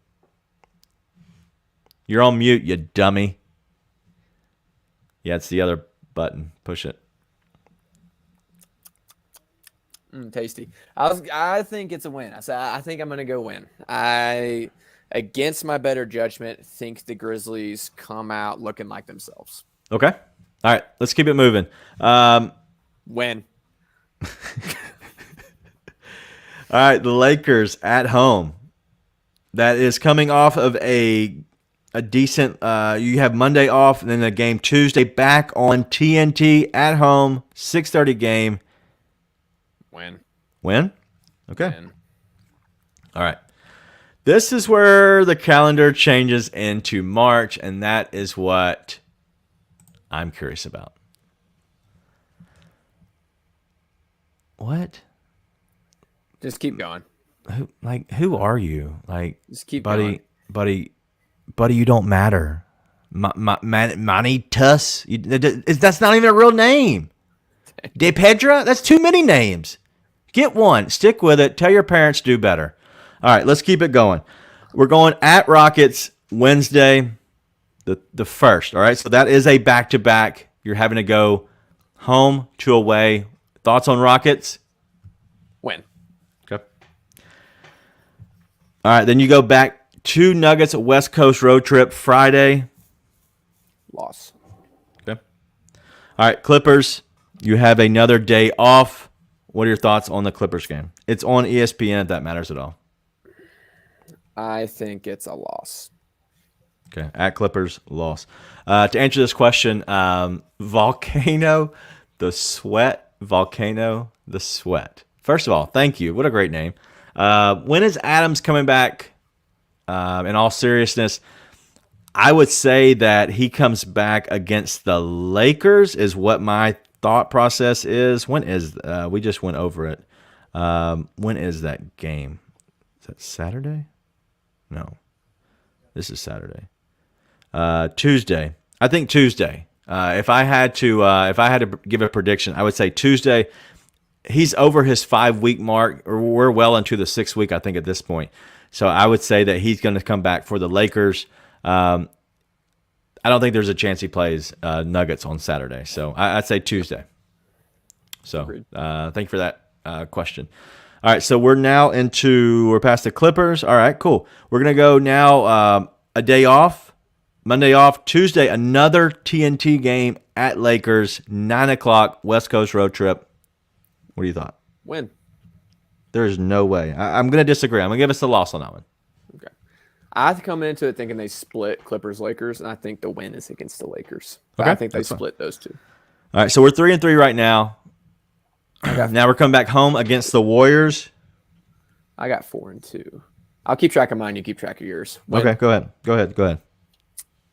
Speaker 5: You're on mute, you dummy. Yeah, it's the other button. Push it.
Speaker 6: Tasty. I think it's a win. I think I'm going to go win. I, against my better judgment, think the Grizzlies come out looking like themselves.
Speaker 5: Okay. All right, let's keep it moving.
Speaker 6: Win.
Speaker 5: All right, the Lakers at home. That is coming off of a decent you have Monday off and then a game Tuesday back on TNT at home, 6:30 game. Win? Okay.
Speaker 6: Win.
Speaker 5: All right. This is where the calendar changes into March, and that is what I'm curious about. What?
Speaker 6: Just keep going.
Speaker 5: Who are you? Like,
Speaker 6: Just keep
Speaker 5: buddy,
Speaker 6: going.
Speaker 5: buddy, you don't matter. Manny Tuss. That's not even a real name. De Pedra? That's too many names. Get one. Stick with it. Tell your parents do better. All right, let's keep it going. We're going at Rockets Wednesday, the 1st. All right, so that is a back-to-back. You're having to go home to away. Thoughts on Rockets?
Speaker 6: Win.
Speaker 5: Okay. All right, then you go back to Nuggets West Coast road trip Friday.
Speaker 6: Loss.
Speaker 5: Okay. All right, Clippers. You have another day off. What are your thoughts on the Clippers game? It's on ESPN if that matters at all.
Speaker 6: I think it's a loss.
Speaker 5: Okay, at Clippers, loss. To answer this question, Volcano the Sweat. First of all, thank you. What a great name. When is Adams coming back? In all seriousness, I would say that he comes back against the Lakers is what my thought process is. When is we just went over it. When is that game? Is that Saturday? No. This is Saturday. Tuesday. I think Tuesday. If I had to give a prediction, I would say Tuesday. He's over his 5-week mark, or we're well into the 6th week, I think, at this point. So I would say that he's going to come back for the Lakers. I don't think there's a chance he plays Nuggets on Saturday. So I'd say Tuesday. So thank you for that question. All right, so we're past the Clippers. All right, cool. We're going to go now a day off, Monday off, Tuesday, another TNT game at Lakers, 9 o'clock, West Coast road trip. What do you thought?
Speaker 6: Win.
Speaker 5: There's no way. I'm going to disagree. I'm going to give us a loss on that one.
Speaker 6: Okay. I come into it thinking they split Clippers-Lakers, and I think the win is against the Lakers. But
Speaker 5: Okay,
Speaker 6: I think they
Speaker 5: that's fine.
Speaker 6: split those two.
Speaker 5: All right, so we're 3-3 right now. Now we're coming back home against the Warriors.
Speaker 6: I got 4-2. I'll keep track of mine. You keep track of yours. Win.
Speaker 5: Okay, go ahead.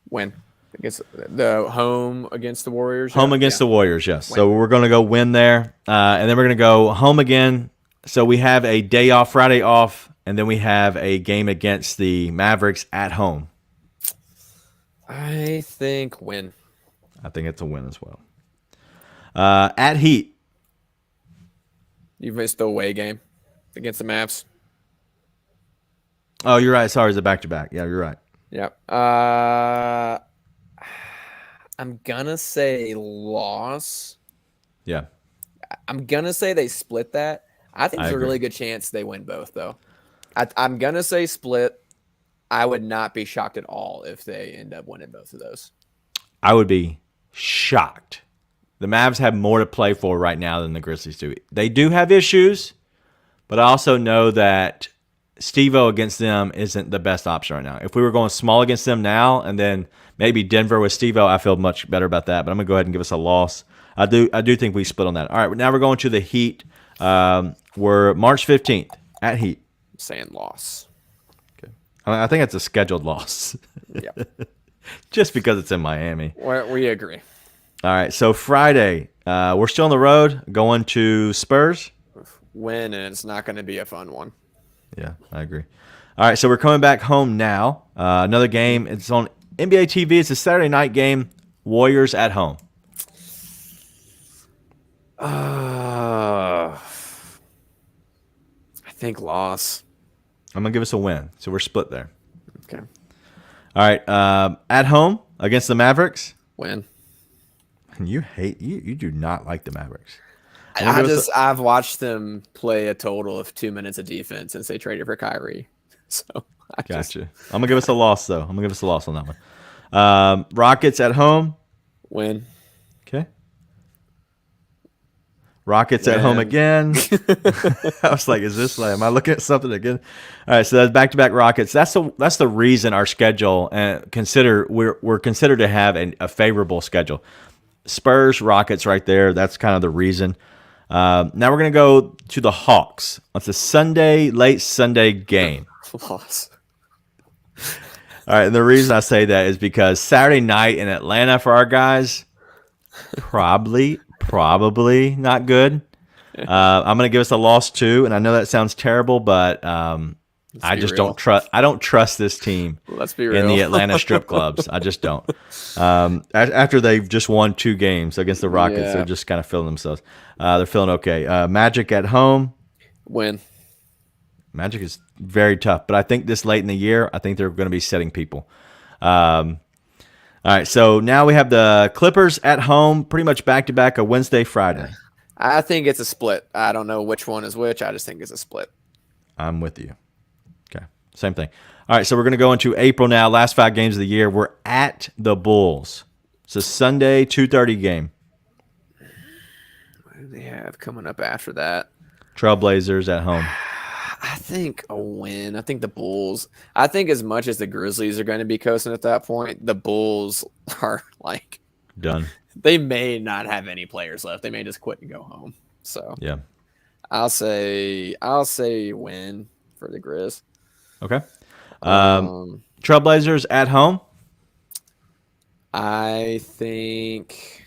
Speaker 6: Win. Against the home against the Warriors.
Speaker 5: Home against the Warriors, yes. Win. So we're going to go win there. And then we're going to go home again. So we have a day off, Friday off, and then we have a game against the Mavericks at home.
Speaker 6: I think win.
Speaker 5: I think it's a win as well. At Heat.
Speaker 6: You missed the away game against the Mavs.
Speaker 5: Oh, you're right. Sorry, it's a back-to-back. Yeah, you're right.
Speaker 6: Yep. I'm going to say loss.
Speaker 5: Yeah.
Speaker 6: I'm going to say they split that. I think there's a really good chance they win both, though. I'm going to say split. I would not be shocked at all if they end up winning both of those.
Speaker 5: I would be shocked. The Mavs have more to play for right now than the Grizzlies do. They do have issues, but I also know that Steve-O against them isn't the best option right now. If we were going small against them now and then maybe Denver with Steve-O, I feel much better about that, but I'm going to go ahead and give us a loss. I do think we split on that. All right, now we're going to the Heat. We're March 15th at Heat.
Speaker 6: Saying loss.
Speaker 5: Okay. I think it's a scheduled loss.
Speaker 6: Yep.
Speaker 5: Just because it's in Miami.
Speaker 6: We agree.
Speaker 5: All right, so Friday, we're still on the road going to Spurs.
Speaker 6: Win, and it's not going to be a fun one.
Speaker 5: Yeah, I agree. All right, so we're coming back home now. Another game. It's on NBA TV, it's a Saturday night game. Warriors at home.
Speaker 6: I think loss.
Speaker 5: I'm going to give us a win. So we're split there.
Speaker 6: Okay.
Speaker 5: All right. At home against the Mavericks.
Speaker 6: Win.
Speaker 5: And you do not like the Mavericks.
Speaker 6: I've watched them play a total of 2 minutes of defense since they traded for Kyrie. So
Speaker 5: Gotcha. I'm going to give us a loss, though. I'm going to give us a loss on that one. Rockets at home.
Speaker 6: Win.
Speaker 5: Okay. Rockets at home again. I was like, am I looking at something again? All right, so that's back-to-back Rockets. That's the reason our schedule we're considered to have a favorable schedule. Spurs, Rockets right there. That's kind of the reason. Now we're going to go to the Hawks. It's a late Sunday game.
Speaker 6: Loss.
Speaker 5: All right, and the reason I say that is because Saturday night in Atlanta for our guys, probably not good. I'm going to give us a loss too, and I know that sounds terrible, but I just don't trust. I don't trust this team.
Speaker 6: Let's be real.
Speaker 5: In the Atlanta strip clubs. I just don't. After they've just won 2 games against the Rockets, they're just kind of feeling themselves. They're feeling okay. Magic at home.
Speaker 6: Win.
Speaker 5: Magic is very tough, but I think this late in the year, I think they're going to be setting people. All right, so now we have the Clippers at home, pretty much back-to-back, a Wednesday, Friday.
Speaker 6: I think it's a split. I don't know which one is which. I just think it's a split.
Speaker 5: I'm with you. Okay, same thing. All right, so we're going to go into April now, last 5 games of the year. We're at the Bulls. It's a Sunday, 2:30 game.
Speaker 6: What do they have coming up after that?
Speaker 5: Trailblazers at home.
Speaker 6: I think a win. I think the Bulls. I think as much as the Grizzlies are going to be coasting at that point, the Bulls are like
Speaker 5: done.
Speaker 6: They may not have any players left. They may just quit and go home. So
Speaker 5: yeah,
Speaker 6: I'll say win for the Grizz.
Speaker 5: Okay. Trailblazers at home.
Speaker 6: I think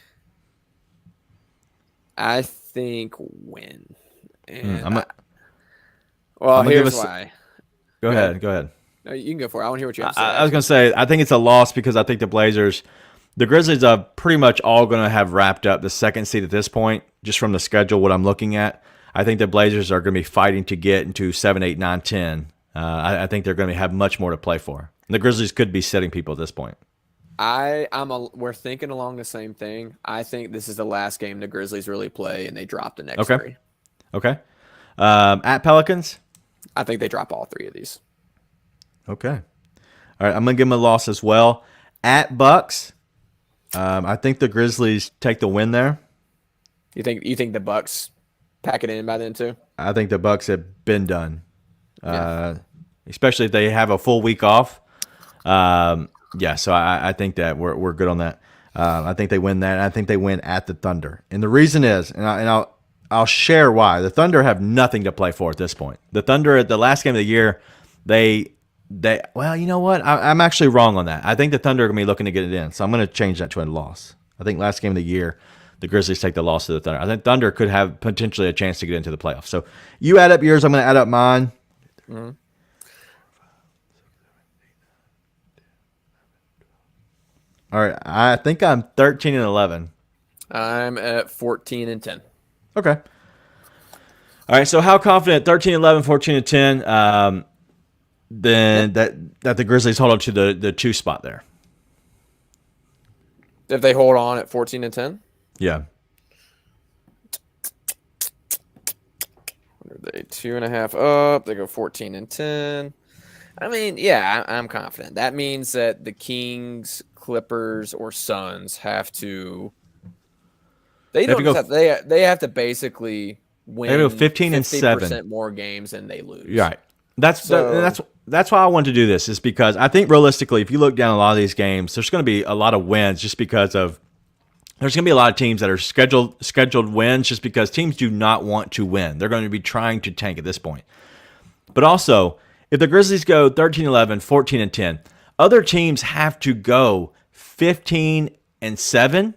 Speaker 6: win. And here's why.
Speaker 5: Go ahead.
Speaker 6: No, you can go for it. I want to hear what you have to say.
Speaker 5: I was going to say, I think it's a loss because I think the Grizzlies are pretty much all going to have wrapped up the second seed at this point, just from the schedule, what I'm looking at. I think the Blazers are going to be fighting to get into 7, 8, 9, 10. I think they're going to have much more to play for. The Grizzlies could be setting people at this point.
Speaker 6: We're thinking along the same thing. I think this is the last game the Grizzlies really play, and they drop the next 3.
Speaker 5: Okay. At Pelicans?
Speaker 6: I think they drop all 3 of these.
Speaker 5: Okay. All right, I'm going to give them a loss as well. At Bucks, I think the Grizzlies take the win there.
Speaker 6: You think the Bucks pack it in by then too?
Speaker 5: I think the Bucks have been done. Especially if they have a full week off. So I think that we're good on that. I think they win that. And I think they win at the Thunder. And the reason is, I'll share why. The Thunder have nothing to play for at this point. The Thunder at the last game of the year, well, you know what? I'm actually wrong on that. I think the Thunder are going to be looking to get it in. So I'm going to change that to a loss. I think last game of the year, the Grizzlies take the loss to the Thunder. I think Thunder could have potentially a chance to get into the playoffs. So you add up yours. I'm going to add up mine. Mm-hmm. All right. I think I'm 13 and 11.
Speaker 6: I'm at 14 and 10.
Speaker 5: Okay. All right. So how confident? 13, 11, 14, and 10. Then that the Grizzlies hold on to the 2 spot there.
Speaker 6: If they hold on at 14 and 10?
Speaker 5: Yeah.
Speaker 6: What are they? 2.5 up. They go 14 and 10. I mean, yeah, I'm confident. That means that the Kings, Clippers, or Suns have to. They have to basically win.
Speaker 5: They go 15 and 7
Speaker 6: more games than they lose.
Speaker 5: Right. That's why I want to do this, is because I think realistically, if you look down a lot of these games, there's going to be a lot of wins just because of there's going to be a lot of teams that are scheduled wins just because teams do not want to win. They're going to be trying to tank at this point. But also, if the Grizzlies go 13, 11, 14, and 10, other teams have to go 15 and 7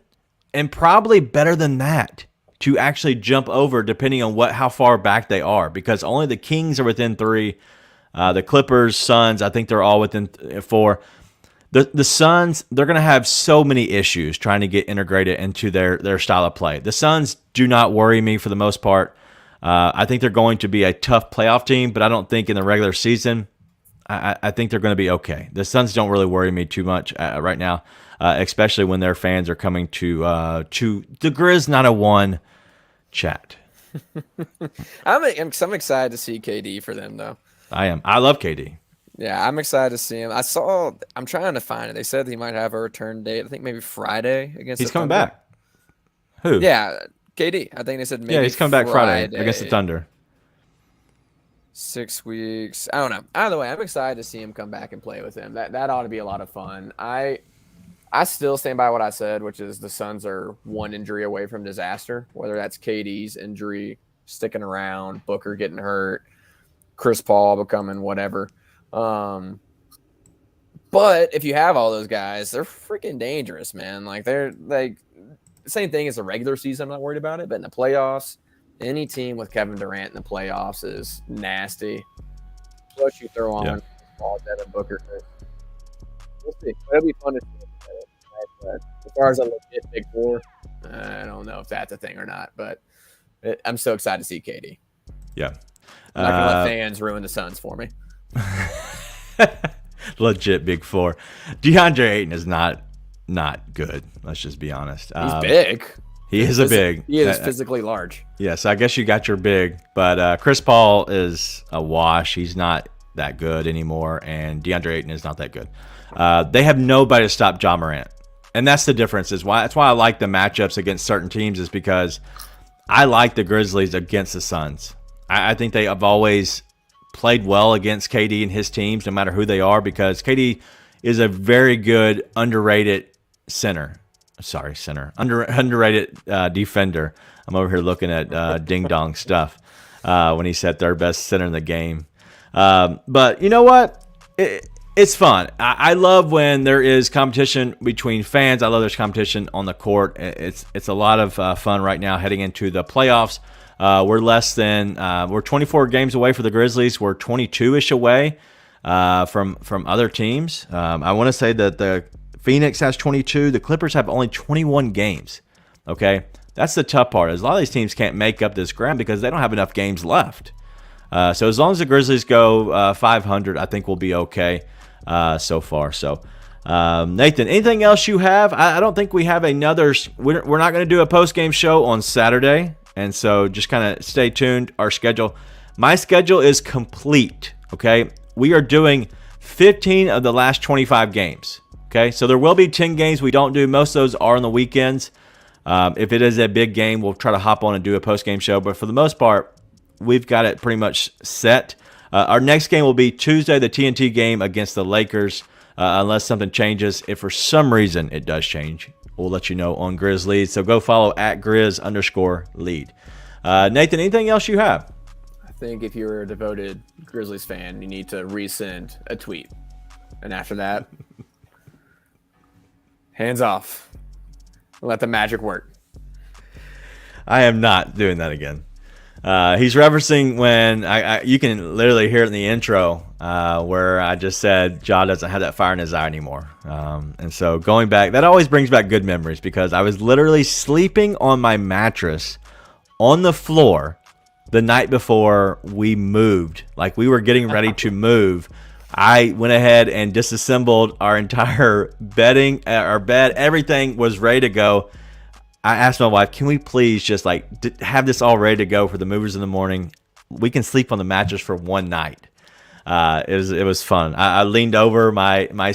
Speaker 5: and probably better than that to actually jump over, depending on how far back they are, because only the Kings are within 3. The Clippers, Suns, I think they're all within 4. The Suns, they're going to have so many issues trying to get integrated into their style of play. The Suns do not worry me for the most part. I think they're going to be a tough playoff team, but I don't think in the regular season, I think they're going to be okay. The Suns don't really worry me too much right now, especially when their fans are coming to the Grizz 901 chat.
Speaker 6: I'm excited to see KD for them, though.
Speaker 5: I am. I love KD.
Speaker 6: Yeah, I'm excited to see him. I'm trying to find it. They said he might have a return date. I think maybe Friday against
Speaker 5: He's
Speaker 6: the
Speaker 5: coming
Speaker 6: Thunder.
Speaker 5: back. Who?
Speaker 6: Yeah, KD. I think they said maybe
Speaker 5: he's coming back Friday against the Thunder.
Speaker 6: 6 weeks. I don't know. Either way, I'm excited to see him come back and play with him. That ought to be a lot of fun. I still stand by what I said, which is the Suns are one injury away from disaster, whether that's KD's injury sticking around, Booker getting hurt, Chris Paul becoming whatever. But if you have all those guys, they're freaking dangerous, man. Like they're like the same thing as the regular season. I'm not worried about it, but in the playoffs, any team with Kevin Durant in the playoffs is nasty. Plus, you throw on Paul, Devin Booker. We'll see. It'll be fun to see. But as far as a legit Big Four, I don't know if that's a thing or not. But I'm so excited to see KD.
Speaker 5: Yeah.
Speaker 6: I'm not gonna let fans ruin the Suns for me.
Speaker 5: Legit Big Four. DeAndre Ayton is not good. Let's just be honest.
Speaker 6: He's big.
Speaker 5: He is a big.
Speaker 6: He is physically large.
Speaker 5: Yes, I guess you got your big, but Chris Paul is a wash. He's not that good anymore, and DeAndre Ayton is not that good. They have nobody to stop Ja Morant, and that's the difference. That's why I like the matchups against certain teams, is because I like the Grizzlies against the Suns. I think they have always played well against KD and his teams, no matter who they are, because KD is a very good underrated center. Sorry, underrated defender. I'm over here looking at ding dong stuff when he said third best center in the game. But you know what? It's fun. I love when there is competition between fans. I love there's competition on the court. It's a lot of fun right now heading into the playoffs. We're 24 games away for the Grizzlies. We're 22-ish away from other teams. I want to say that the Phoenix has 22. The Clippers have only 21 games. Okay, that's the tough part. Is a lot of these teams can't make up this ground because they don't have enough games left. So as long as the Grizzlies go 500, I think we'll be okay so far. So Nathan, anything else you have? I don't think we have another. We're not going to do a post-game show on Saturday, and so just kind of stay tuned. Our schedule. My schedule is complete. Okay, we are doing 15 of the last 25 games. Okay, so there will be 10 games we don't do. Most of those are on the weekends. If it is a big game, we'll try to hop on and do a post-game show. But for the most part, we've got it pretty much set. Our next game will be Tuesday, the TNT game against the Lakers, unless something changes. If for some reason it does change, we'll let you know on Grizzlies. So go follow at Grizz_lead. Nathan, anything else you have?
Speaker 6: I think if you're a devoted Grizzlies fan, you need to resend a tweet. And after that, hands off. Let the magic work.
Speaker 5: I am not doing that again. He's referencing when you can literally hear it in the intro where I just said Ja doesn't have that fire in his eye anymore. And so going back, that always brings back good memories because I was literally sleeping on my mattress on the floor the night before we moved. Like we were getting ready to move. I went ahead and disassembled our entire bedding, our bed, everything was ready to go. I asked my wife, can we please just like have this all ready to go for the movers in the morning? We can sleep on the mattress for one night. It was fun. I leaned over my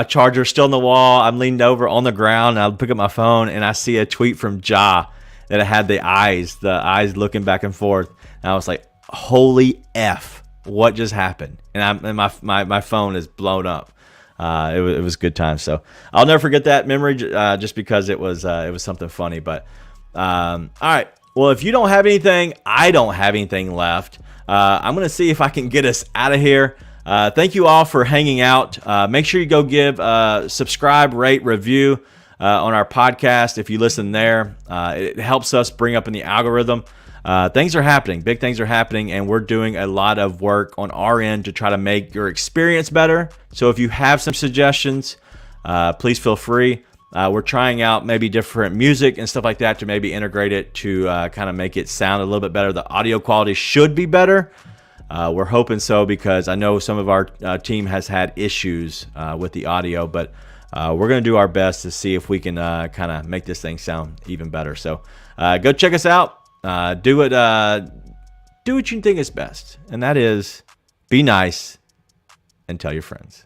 Speaker 5: charger still on the wall. I'm leaned over on the ground and I pick up my phone and I see a tweet from Ja that had the eyes looking back and forth. And I was like, holy F. What just happened? And my phone is blown up. It was a good time. So I'll never forget that memory just because it was something funny. But all right. Well, if you don't have anything, I don't have anything left. I'm going to see if I can get us out of here. Thank you all for hanging out. Make sure you go give subscribe, rate, review. on our podcast. If you listen there, it helps us bring up in the algorithm. Things are happening. Big things are happening, and we're doing a lot of work on our end to try to make your experience better. So if you have some suggestions, please feel free. We're trying out maybe different music and stuff like that to maybe integrate it to kind of make it sound a little bit better. The audio quality should be better. We're hoping so, because I know some of our team has had issues with the audio, but we're going to do our best to see if we can kind of make this thing sound even better. So go check us out. Do what you think is best, and that is be nice and tell your friends.